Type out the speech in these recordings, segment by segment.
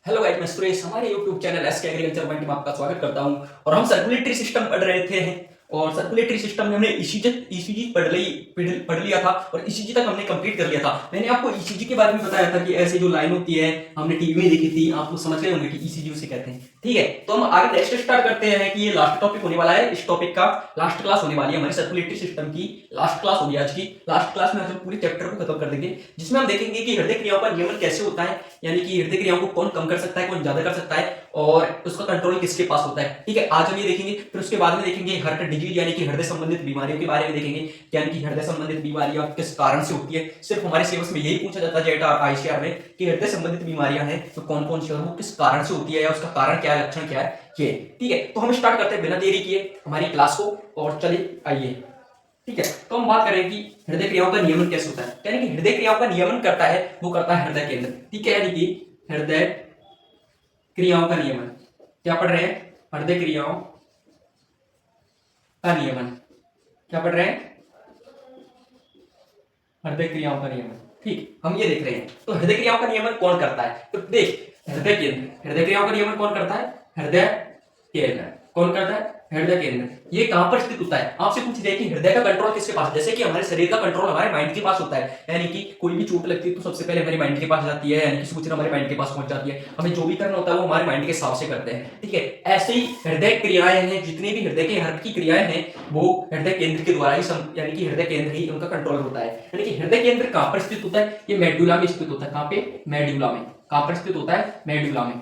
Hello guys, मैं सुरेश हमारे YouTube channel SK agriculture point में आपका स्वागत करता हूं। और हम सर्कुलेटरी सिस्टम पढ़ रहे थे और सर्कुलेटरी सिस्टम में हमने ईसीजी पढ़ लिया था और ईसीजी तक हमने कंप्लीट कर लिया था। मैंने आपको ईसीजी के बारे में बताया था कि ऐसे जो लाइन होती है हमने टीवी में देखी थी, आप लोग समझ गए होंगे कि ईसीजी उसे कहते हैं। ठीक है, तो हम आगे नेक्स्ट स्टार्ट करते हैं कि ये लास्ट टॉपिक होने वाला है। इस टॉपिक का लास्ट क्लास होने वाली है, हमारी सर्कुलेटरी सिस्टम की लास्ट क्लास होगी आज की। लास्ट क्लास में हम पूरी चैप्टर को खत्म कर देंगे, जिसमें हम देखेंगे कि हृदय क्रियाओं का नियमन कैसे होता है, यानी कि हृदय क्रियाओं को कौन कम कर सकता है, कौन ज्यादा कर सकता है और उसका कंट्रोल किसके पास होता है। ठीक है, आज हम ये देखेंगे। फिर उसके बाद में देखेंगे हार्ट डिजीज यानी कि हृदय संबंधित बीमारियों के बारे में देखेंगे, यानी कि हृदय संबंधित बीमारियां किस कारण से होती है। सिर्फ हमारे सिलेबस में यही पूछा जाता है जेट आईसीआर में कि हृदय संबंधित बीमारियां हैं तो कौन कौन सी और वो किस कारण से होती है या उसका कारण क्या है, लक्षण क्या है ये। ठीक है, तो हम स्टार्ट करते हैं बिना देरी किए हमारी क्लास को और चलिए आइए। ठीक है, तो हम बात करें कि हृदय क्रियाओं का नियमन कैसे होता है। यानी कि हृदय क्रियाओं का नियमन करता है वो करता है हृदय केंद्र। ठीक है, यानी कि हृदय क्रियाओं का नियमन क्या पढ़ रहे हैं, हृदय क्रियाओं का नियमन क्या पढ़ रहे हैं, हृदय क्रियाओं का नियमन। ठीक, हम ये देख रहे हैं तो हृदय क्रियाओं का नियमन कौन करता है। तो देख, हृदय केंद्र, हृदय क्रियाओं का नियमन कौन करता है, हृदय केंद्र कौन करता है, हृदय केंद्र। ये कहां पर स्थित होता है, आपसे पूछ दिया कि हृदय का कंट्रोल किसके पास। जैसे कि हमारे शरीर का कंट्रोल हमारे माइंड के पास होता है, यानी कि कोई भी चोट लगती है तो सबसे पहले हमारे माइंड के पास जाती है, यानी कि सूचना हमारे माइंड के पास पहुंच जाती है। हमें जो भी करना होता है वो हमारे माइंड के हिसाब से करते हैं। ठीक है, ऐसे ही हृदय क्रियाएं हैं, जितनी भी हृदय के हर्ट की क्रियाएं हैं वो हृदय केंद्र के द्वारा ही यानी कि हृदय केंद्र ही उनका कंट्रोल होता है। यानी कि हृदय केंद्र कहां पर स्थित होता है, ये मेडुला में स्थित होता है। कहां पे, मेडुला में। कहां पर स्थित होता है, मेडुला में।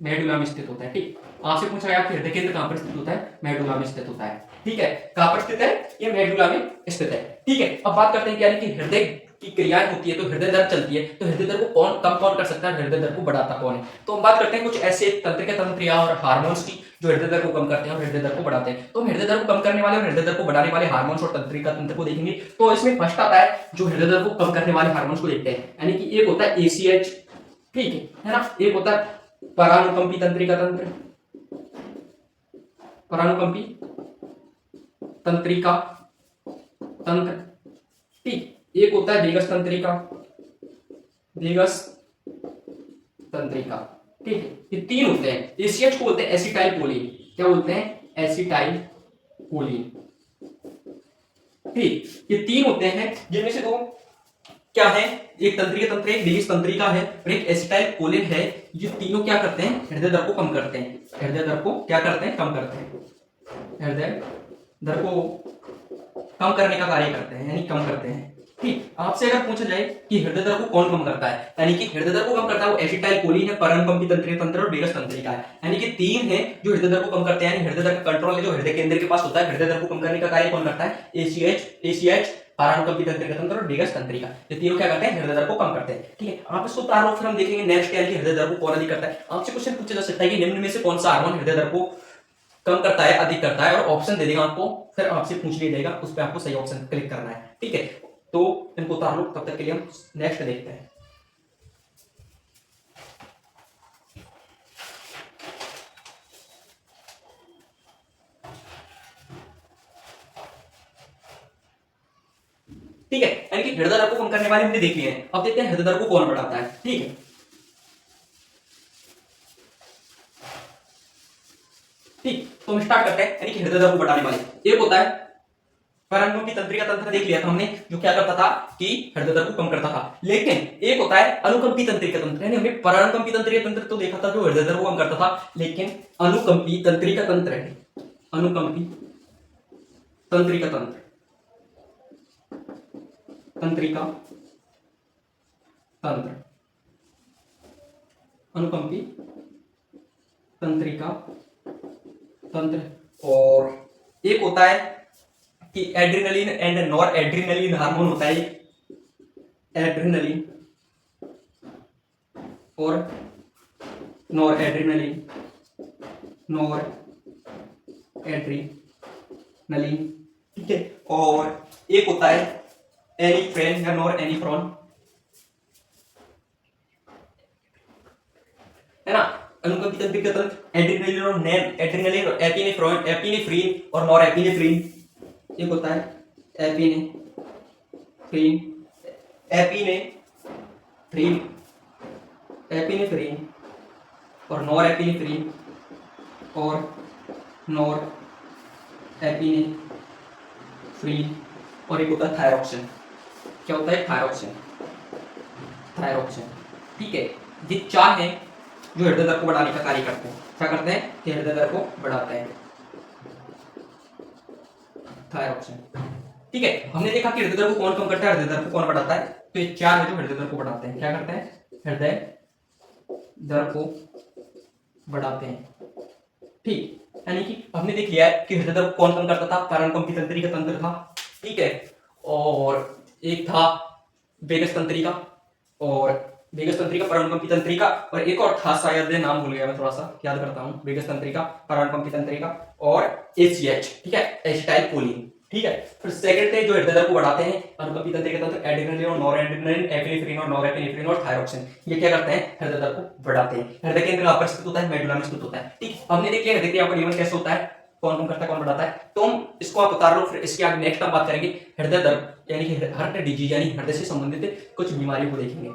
मेडुला में स्थित होता है। ठीक, आपसे पूछा गया कि हृदय केंद्र कहां पर स्थित होता है, मेडुला में स्थित होता है। ठीक है, कहां पर स्थित है, ये मेडुला में स्थित है। ठीक है, अब बात करते हैं कि यानी कि हृदय की क्रियाएं होती है तो हृदय दर चलती है, तो हृदय दर को कौन कर सकता है, हृदय दर को बढ़ाता कौन है। तो हम बात करते हैं कुछ ऐसे तंत्रिका तंत्रिया और हार्मोन्स की जो हृदय दर को कम करते हैं और हृदय दर को बढ़ाते हैं। तो हम हृदय दर को कम करने वाले और हृदय दर को बढ़ाने वाले हार्मोन्स और तंत्रिका तंत्र को देखेंगे। तो इसमें फर्स्ट आता है जो हृदय दर को कम करने वाले हार्मोन्स को देखते हैं, यानी कि एक होता है एसीएच। ठीक है ना, एक होता है परानुकंपी तंत्रिका तंत्र, परानुकंपी तंत्रिका तंत्र। ठीक, एक होता है वेगस तंत्रिका, वेगस तंत्रिका। ठीक है, ये तीन होते हैं। एसीएच को बोलते हैं एसिटाइल कोलिन। क्या बोलते हैं, एसिटाइल कोलिन। ठीक, ये तीन होते हैं जिनमें से दो क्या है, एक तंत्रिका तंत्र, एक वेगस तंत्रिका है और एक एसिटाइल कोलिन है। ये तीनों क्या करते हैं, हृदय दर को कम करते हैं। हृदय दर को क्या करते हैं, कम करते हैं। हृदय दर को कम करने का कार्य करते हैं, यानी कम करते हैं। ठीक, आपसे अगर पूछा जाए कि हृदय दर को कौन कम करता है, यानी कि हृदय दर को कम करता है वो एसिटाइल कोलिन है, परानुकंपी तंत्रिका तंत्र और वेगस तंत्रिका है। यानी कि तीन है जो हृदय दर को कम करते हैं, यानी हृदय दर का कंट्रोल है जो हृदय केंद्र के पास होता है। हृदय दर को कम करने का कार्य कौन करता है, एसीएच, परानुकंपी तंत्रिका तंत्र और वेगस तंत्रिका। ये तीनों क्या करते हैं, हृदय दर को कम करते हैं। ठीक है, आप इसको तारों फिर हम देखेंगे नेक्स्ट, यानी कि हृदय दर को कौन अधिक करता है। आपसे क्वेश्चन पूछा जा सकता है कि निम्न में से कौन सा हार्मोन हृदय दर को कम करता है, अधिक करता है, और ऑप्शन दे देगा आपको, फिर आपसे पूछ लिया जाएगा, उस पर आपको सही ऑप्शन क्लिक करना है। ठीक है, तो इनको उतार लो, तब तक के लिए हम नेक्स्ट देखते हैं। ठीक है, यानी कि हृदय दर को कम करने वाले हमने देख लिए हैं। अब देखते हैं हृदय दर को कौन बढ़ाता है। ठीक है, ठीक, तो हम स्टार्ट करते हैं। यानी कि हृदय दर को बढ़ाने वाले एक होता है परानुकंपी तंत्रिका तंत्र, देख लिया था हमने, जो क्या करता था कि हृदय दर को कम करता था। लेकिन एक होता है अनुकंपी तंत्रिका तंत्र, यानी हमने परानुकंपी तंत्रिका तंत्र तो देखा था जो हृदय दर को कम करता था, लेकिन अनुकंपी तंत्रिका तंत्र है, अनुकंपी तंत्रिका तंत्र, तंत्रिका तंत्र, अनुकंपी तंत्रिका तंत्र। और एक होता है कि adrenaline and nor adrenaline hormone होता है, एड्रिनलिन और नॉर एड्रिनलिन, नॉर एड्रिनलिन। ठीक है, और एक होता है एनिफ्रेन या नॉर एनिफ्रॉन, है ना। अनुकंपी तंत्रिका तंत्र एड्रिनलिन और नॉन एड्रिनलिन और एपिनेफ्रॉन, एपिनेफ्रीन और नॉर एपिनेफ्रीन। एक होता है एपिनेफ्रीन, एपिनेफ्रीन, एपिनेफ्रीन और नॉर एपिनेफ्रिन और नॉर एपिनेफ्रिन और एक होता है थायरॉक्सिन। क्या होता है? थायरॉक्सिन। थायरॉक्सिन, ठीक है। ये चार हैं जो हृदय दर को बढ़ाने का कार्य करते हैं। क्या करते हैं? कि हृदय दर को बढ़ाते हैं। थायरॉक्सिन, ठीक है। हमने देखा कि हृदय दर को कौन कम करता है, हृदय दर को कौन बढ़ाता है। तो ये चार है जो हृदय दर को बढ़ाते हैं। क्या करते हैं? हृदय दर को बढ़ाते हैं, ठीक। यानी कि हमने देख लिया है कि हृदय दर को कौन कम करता था, प्राणकंपी तंत्रिका तंत्र था, ठीक है। और एक था वेगस तंत्रिका, और वेगस तंत्रिका, प्राणकंपी तंत्रिका, और एक और था, शायद नाम भूल गया मैं, थोड़ा सा याद करता हूँ। वेगस तंत्रिका, प्राणकंपी तंत्रिका और एसीएच, ठीक है, एसिटाइल कोलिन, ठीक है। फिर सेकंड थे जो हृदय दर को बढ़ाते हैं, अनुकंपी तंत्रिका तंत्र, एड्रेनलिन और नॉरएड्रेनलिन, एपिनेफ्रिन और नॉरएपिनेफ्रिन और थायरॉक्सिन। ये क्या करते हैं? हृदय दर को बढ़ाते हैं। हृदय केंद्र कहां पर स्थित होता है? मेडुला में स्थित होता है, ठीक। हमने देखिए हृदय क्रिया का नियमन कैसे होता है, कौन कम करता है, कौन बढ़ाता है। तो हम इसको आप उतार लो, फिर इसके आगे नेक्स्ट हम बात करेंगे हृदय दर यानी कि हार्ट डिजीज यानी हृदय से संबंधित कुछ बीमारियों को देखेंगे।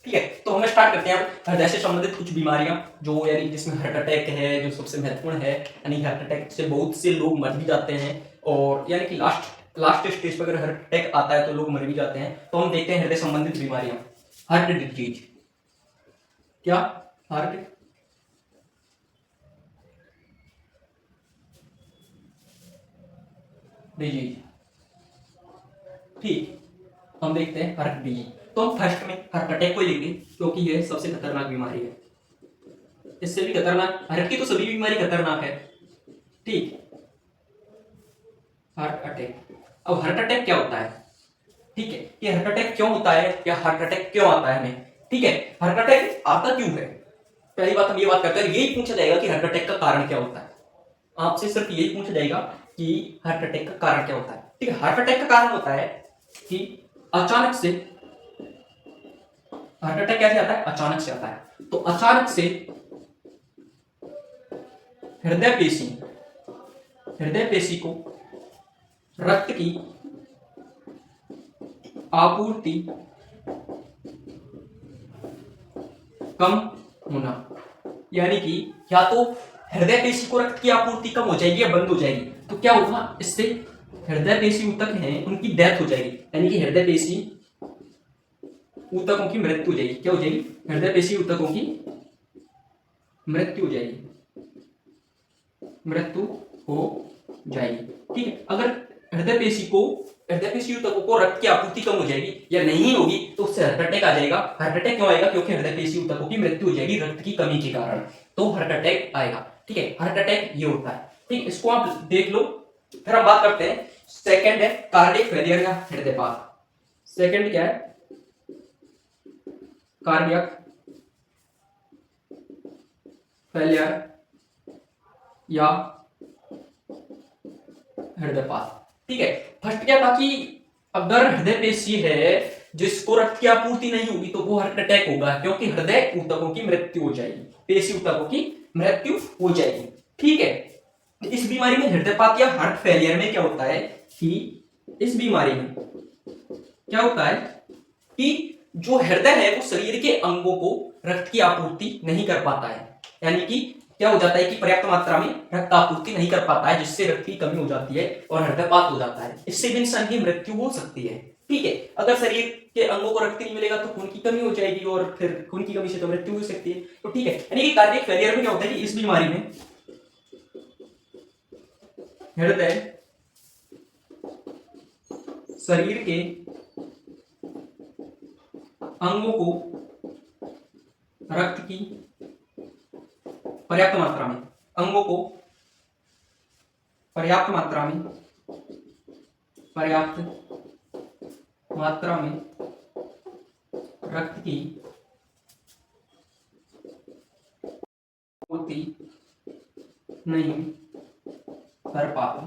ठीक है, तो हमें स्टार्ट करते हैं हृदय से संबंधित कुछ बीमारियां जो यानी जिसमें हार्ट अटैक है, जो सबसे महत्वपूर्ण है। यानी हार्ट अटैक से बहुत से लोग मर भी जाते हैं, और यानी कि लास्ट लास्ट स्टेज पर अगर हार्ट अटैक आता है तो लोग मर भी जाते हैं। तो हम देखते हैं हृदय संबंधित बीमारियां। हार्ट डिजीज, क्या? हार्ट डिजीज, ठीक। हम देखते हैं हार्ट डिजीज। तो हम फर्स्ट में हार्ट अटैक को लेंगे क्योंकि यह सबसे खतरनाक बीमारी है। इससे भी खतरनाक, हार्ट की तो सभी बीमारी खतरनाक है, ठीक। हार्ट अटैक, अब हार्ट अटैक क्या होता है, ठीक है। ये हार्ट अटैक क्यों होता है या हार्ट अटैक क्यों आता है हमें, ठीक है। हार्ट अटैक आता क्यों है, पहली बात हम ये बात करते हैं। यही पूछा जाएगा कि हार्ट अटैक का कारण क्या होता है। आपसे सिर्फ यही पूछा जाएगा कि हार्ट अटैक का कारण क्या होता है, ठीक है। हार्ट अटैक का कारण होता है कि अचानक से, हार्ट अटैक कैसे आता है? अचानक से आता है। तो अचानक से हृदय पेशी को रक्त की आपूर्ति कम होना, यानी कि या तो हृदय पेशी को रक्त की आपूर्ति कम हो जाएगी या बंद हो जाएगी। तो क्या होगा इससे? हृदय पेशी ऊतक हैं उनकी डेथ हो जाएगी, यानी कि हृदय पेशी ऊतकों की मृत्यु हो जाएगी। क्या हो जाएगी? हृदय पेशी ऊतकों की मृत्यु हो जाएगी, मृत्यु हो जाएगी, ठीक है। अगर हृदय पेशी ऊतकों को रक्त की आपूर्ति कम हो जाएगी या नहीं होगी तो उससे हार्ट अटैक आ जाएगा। हार्ट अटैक क्यों आएगा? क्योंकि हृदय पेशी ऊतकों की मृत्यु हो जाएगी रक्त की कमी के कारण, तो हार्ट अटैक आएगा, ठीक है। हार्ट अटैक ये होता है, ठीक। इसको आप देख लो। फिर हम बात करते हैं, सेकंड है कार्डियक फेलियर या हृदयपात। सेकंड क्या है? कार्डियक फेलियर या हृदयपात, ठीक है। फर्स्ट क्या था कि अगर हृदय पेशी है जिसको रक्त की आपूर्ति नहीं होगी तो वो हार्ट अटैक होगा, क्योंकि हृदय ऊतकों की मृत्यु हो जाएगी, पेशी ऊतकों की मृत्यु हो जाएगी, ठीक है। इस बीमारी में हृदयपात या हार्ट फेलियर में क्या होता है कि इस बीमारी में क्या होता है कि जो हृदय है वो शरीर के अंगों को रक्त की आपूर्ति नहीं कर पाता है, यानी कि क्या हो जाता है कि पर्याप्त मात्रा में रक्त आपूर्ति नहीं कर पाता है, जिससे रक्त की कमी हो जाती है और हृदयपात हो जाता है। इससे भी इंसान की मृत्यु हो सकती है, ठीक है। अगर शरीर के अंगों को रक्त नहीं मिलेगा तो खून की कमी हो जाएगी और फिर खून की कमी से तो मृत्यु हो सकती है, तो ठीक है। यानी कि कार्डियक फेलियर में क्या होता है कि इस बीमारी में हृदय शरीर के अंगों को रक्त की पर्याप्त मात्रा में, अंगों को पर्याप्त मात्रा में रक्त की आपूर्ति नहीं कर पाता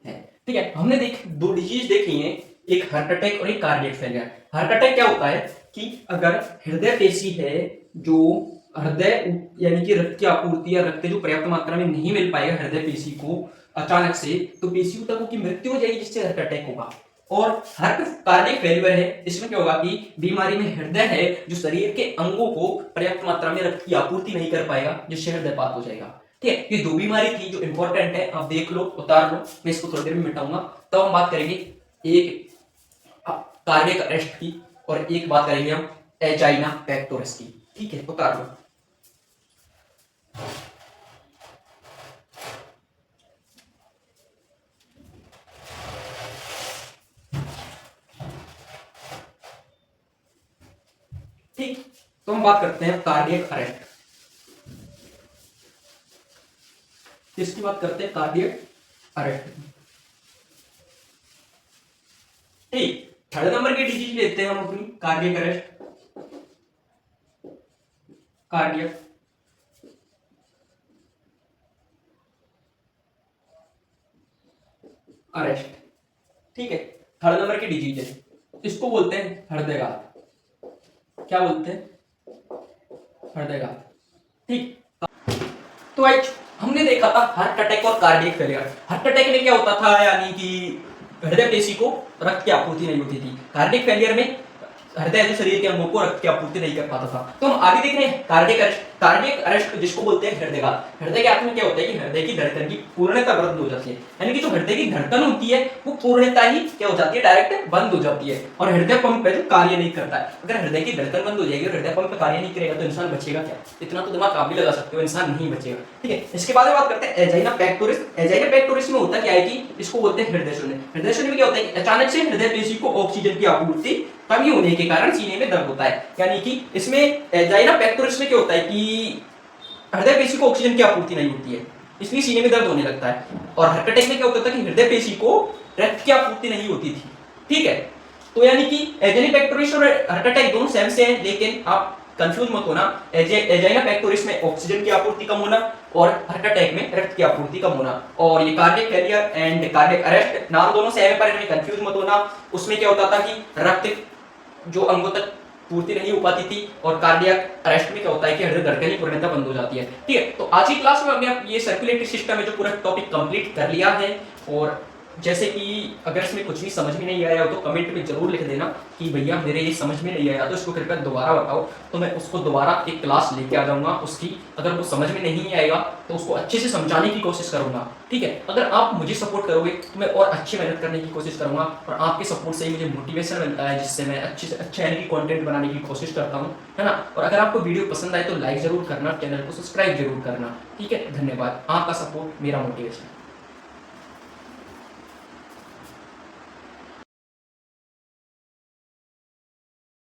है, ठीक है, हमने दो डिजीज देखी हैं, एक हार्ट अटैक और एक कार्डियक फेलियर। हार्ट अटैक क्या होता है कि अगर हृदय पेशी है जो हृदय यानी कि रक्त की आपूर्ति या रक्त जो पर्याप्त मात्रा में नहीं मिल पाएगा हृदय पेशी को अचानक से, तो पेशियों तक की मृत्यु हो जाएगी जिससे हार्ट अटैक होगा। और हार्ट कार्डियक फेलियर है, इसमें क्या होगा कि बीमारी में हृदय है जो शरीर के अंगों को पर्याप्त मात्रा में रक्त की आपूर्ति नहीं कर पाएगा जिससे हृदयपात हो जाएगा। ठीक है, ये दो बीमारी थी जो इंपॉर्टेंट है, आप देख लो, उतार लो, मैं इसको थोड़ी देर में मिटाऊंगा। तब हम बात करेंगे एक कार्डियक अरेस्ट की और एक बात करेंगे हम एजाइना पेक्टोरस की। ठीक है, उतार लो। ठीक, तो हम बात करते हैं कार्डियक अरेस्ट। किसकी बात करते हैं? Cardiac arrest. ठीक, थर्ड नंबर की डिजीज लेते हैं हम अपनी कार्डियक अरेस्ट। कार्डियक अरेस्ट, ठीक है, थर्ड नंबर की डिजीज है, इसको बोलते हैं हृदयघात। क्या बोलते हैं? हृदयघात। ठीक, तो आज हमने देखा था हार्ट अटैक और कार्डियक फेलियर। हार्ट अटैक में क्या होता था, यानी कि हृदय पेशी को रक्त की आपूर्ति नहीं होती थी। कार्डियक फेलियर में हृदय जो शरीर के अंगों को रक्त की आपूर्ति नहीं कर पाता था। तो हम आगे देख रहे हैं कार्डियक अरेस्ट। कार्डियक अरेस्ट जिसको बोलते हैं हृदयघात। हृदयघात में क्या होता है कि हृदय की धड़कन की पूर्णतः बंद हो जाती है, यानी कि जो हृदय की धड़कन होती है वो पूर्णतः ही क्या हो जाती है, डायरेक्ट बंद हो जाती है, और हृदय पंप है जो कार्य नहीं करता है। अगर हृदय की धड़कन बंद हो जाएगी और हृदय पंप कार्य नहीं करेगा तो इंसान बचेगा क्या? इतना तो दिमाग आप भी लगा सकते हो, इंसान नहीं बचेगा। ठीक है, इसके बाद बात करते हैं एजाइना पेक्टोरिस। एजाइना पेक्टोरिस में होता क्या है कि इसको बोलते हैं हृदय शून्य। हृदय शून्य में क्या होता है कि अचानक से हृदय पेशी को ऑक्सीजन की आपूर्ति कमी होने के कारण सीने में दर्द होता है। यानी कि इसमें एजाइना पेक्टोरिस में क्या होता है कि हृदय पेशी को ऑक्सीजन की आपूर्ति नहीं होती है, इसलिए सीने में दर्द होने लगता है। और हार्ट अटैक में क्या होता था कि हृदय पेशी को रक्त की आपूर्ति नहीं होती थी। ठीक है, तो यानी कि एजाइना पेक्टोरिस और हार्ट अटैक दोनों सेम से हैं, लेकिन आप कंफ्यूज मत होना। एजाइना पेक्टोरिस में ऑक्सीजन की आपूर्ति कम होना और हार्ट अटैक में रक्त की आपूर्ति कम होना। और ये cardiac failure and cardiac arrest नाम दोनों सेम है, पर इनमें कंफ्यूज मत होना। उसमें क्या होता था कि रक्त जो अंगों तक पूर्ति नहीं हो पाती थी, और कार्डियक अरेस्ट में क्या होता है कि हृदय धड़कन ही पूर्णतः बंद हो जाती है। ठीक है, तो आज की क्लास में हमने ये सर्कुलेटरी सिस्टम है जो पूरा टॉपिक कंप्लीट कर लिया है। और जैसे कि अगर इसमें कुछ भी समझ में नहीं आया हो तो कमेंट में जरूर लिख देना कि भैया मेरे ये समझ में नहीं आया, तो इसको कृपया दोबारा बताओ, तो मैं उसको दोबारा एक क्लास लेके आ जाऊंगा उसकी। अगर वो समझ में नहीं आएगा तो उसको अच्छे से समझाने की कोशिश करूंगा। ठीक है, अगर आप मुझे सपोर्ट करोगे तो मैं और अच्छी मेहनत करने की कोशिश करूंगा, और आपके सपोर्ट से ही मुझे मोटिवेशन मिलता है, जिससे मैं अच्छे से अच्छे यानी कि कंटेंट बनाने की कोशिश करता हूँ, है ना। और अगर आपको वीडियो पसंद आए तो लाइक जरूर करना, चैनल को सब्सक्राइब जरूर करना। ठीक है, धन्यवाद। आपका सपोर्ट मेरा मोटिवेशन।